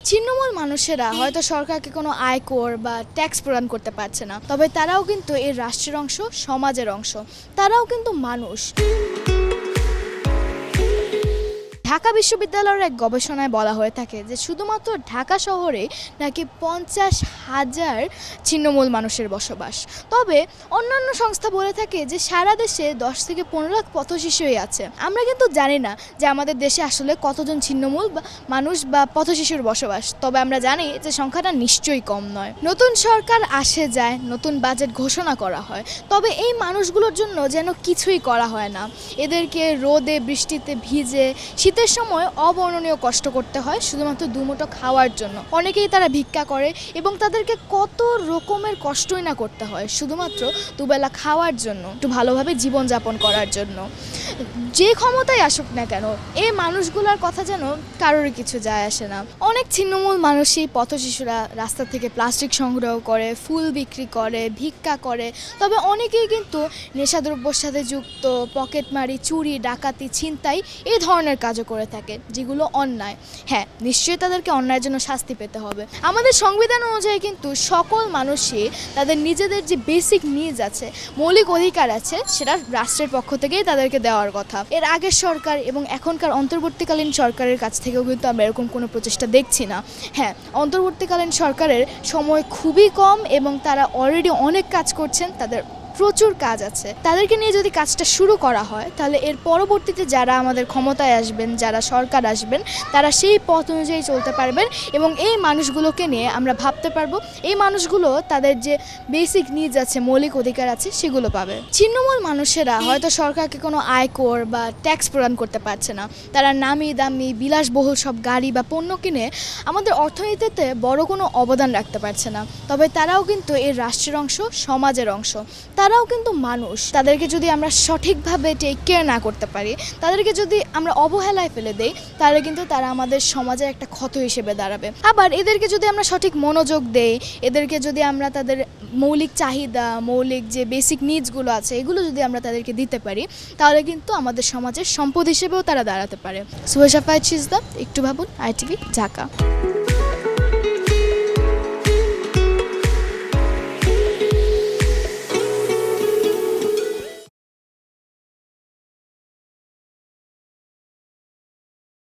ছিন্নমূল মানুষেরা হয়তো সরকারকে কোনো আয়কর বা ট্যাক্স প্রদান করতে পারছে না, তবে তারাও কিন্তু এর রাষ্ট্রের অংশ, সমাজের অংশ। তারাও কিন্তু মানুষ। ঢাকা বিশ্ববিদ্যালয়ের এক গবেষণায় বলা হয়ে থাকে যে শুধুমাত্র ঢাকা শহরে নাকি 50,000 ছিন্নমূল মানুষের বসবাস। তবে অন্যান্য সংস্থা বলে থাকে যে সারা দেশে 10 থেকে 15 লাখ পথশিশুই আছে। আমরা কিন্তু জানি না যে আমাদের দেশে আসলে কতজন ছিন্নমূল মানুষ বা পথশিশুর বসবাস, তবে আমরা জানি যে সংখ্যাটা নিশ্চয়ই কম নয়। নতুন সরকার আসে যায়, নতুন বাজেট ঘোষণা করা হয়, তবে এই মানুষগুলোর জন্য যেন কিছুই করা হয় না। এদেরকে রোদে বৃষ্টিতে ভিজে শীতের সময় অবর্ণনীয় কষ্ট করতে হয় শুধুমাত্র দুমুঠো খাওয়ার জন্য। অনেকেই তারা ভিক্ষা করে এবং তাদেরকে কত রকমের কষ্টই না করতে হয় শুধুমাত্র দুবেলা খাওয়ার জন্য, একটু ভালোভাবে জীবনযাপন করার জন্য। যে ক্ষমতায় আসুক না কেন, এই মানুষগুলোর কথা যেন কারোরই কিছু যায় আসে না। অনেক ছিন্নমূল মানুষই পথশিশুরা রাস্তা থেকে প্লাস্টিক সংগ্রহ করে, ফুল বিক্রি করে, ভিক্ষা করে। তবে অনেকেই কিন্তু নেশাদ্রব্যের সাথে যুক্ত, পকেটমারি, চুরি, ডাকাতি, ছিনতাই এই ধরনের কাজও করে থাকে, যেগুলো অন্যায়। হ্যাঁ, নিশ্চয়ই তাদেরকে অন্যায়ের জন্য শাস্তি পেতে হবে। আমাদের সংবিধান অনুযায়ী কিন্তু সকল মানুষই তাদের নিজেদের যে বেসিক নিডস আছে, মৌলিক অধিকার আছে, সেটা রাষ্ট্রের পক্ষ থেকেই তাদেরকে দেওয়ার কথা। এর আগের সরকার এবং এখনকার অন্তর্বর্তীকালীন সরকারের কাছ থেকেও কিন্তু আমরা এরকম কোনো প্রচেষ্টা দেখছি না। হ্যাঁ, অন্তর্বর্তীকালীন সরকারের সময় খুবই কম এবং তারা অলরেডি অনেক কাজ করছেন, তাদের প্রচুর কাজ আছে। তাদেরকে নিয়ে যদি কাজটা শুরু করা হয়, তাহলে এর পরবর্তীতে যারা আমাদের ক্ষমতায় আসবেন, যারা সরকার আসবেন, তারা সেই পথ অনুযায়ী চলতে পারবেন এবং এই মানুষগুলোকে নিয়ে আমরা ভাবতে পারবো এই মানুষগুলো তাদের যে বেসিক নিডস আছে, মৌলিক অধিকার আছে, সেগুলো পাবে। ছিন্নমূল মানুষেরা হয়তো সরকারকে কোনো আয়কর বা ট্যাক্স প্রদান করতে পারছে না। তারা নামি দামি বিলাসবহুল সব গাড়ি বা পণ্য কিনে আমাদের অর্থনীতিতে বড় কোনো অবদান রাখতে পারছে না, তবে তারাও কিন্তু এর রাষ্ট্রের অংশ, সমাজের অংশ। তারাও কিন্তু মানুষ। তাদেরকে যদি আমরা সঠিকভাবে টেক কেয়ার না করতে পারি, তাদেরকে যদি আমরা অবহেলায় ফেলে দেই, তাহলে কিন্তু তারা আমাদের সমাজের একটা ক্ষত হিসেবে দাঁড়াবে। আবার এদেরকে যদি আমরা সঠিক মনোযোগ দেই, এদেরকে যদি আমরা তাদের মৌলিক চাহিদা, মৌলিক যে বেসিক নিডসগুলো আছে, এগুলো যদি আমরা তাদেরকে দিতে পারি, তাহলে কিন্তু আমাদের সমাজের সম্পদ হিসেবেও তারা দাঁড়াতে পারে। সুহেশা ফায়েজ সিজদা, একটু ভাবুন, ITV, ঢাকা।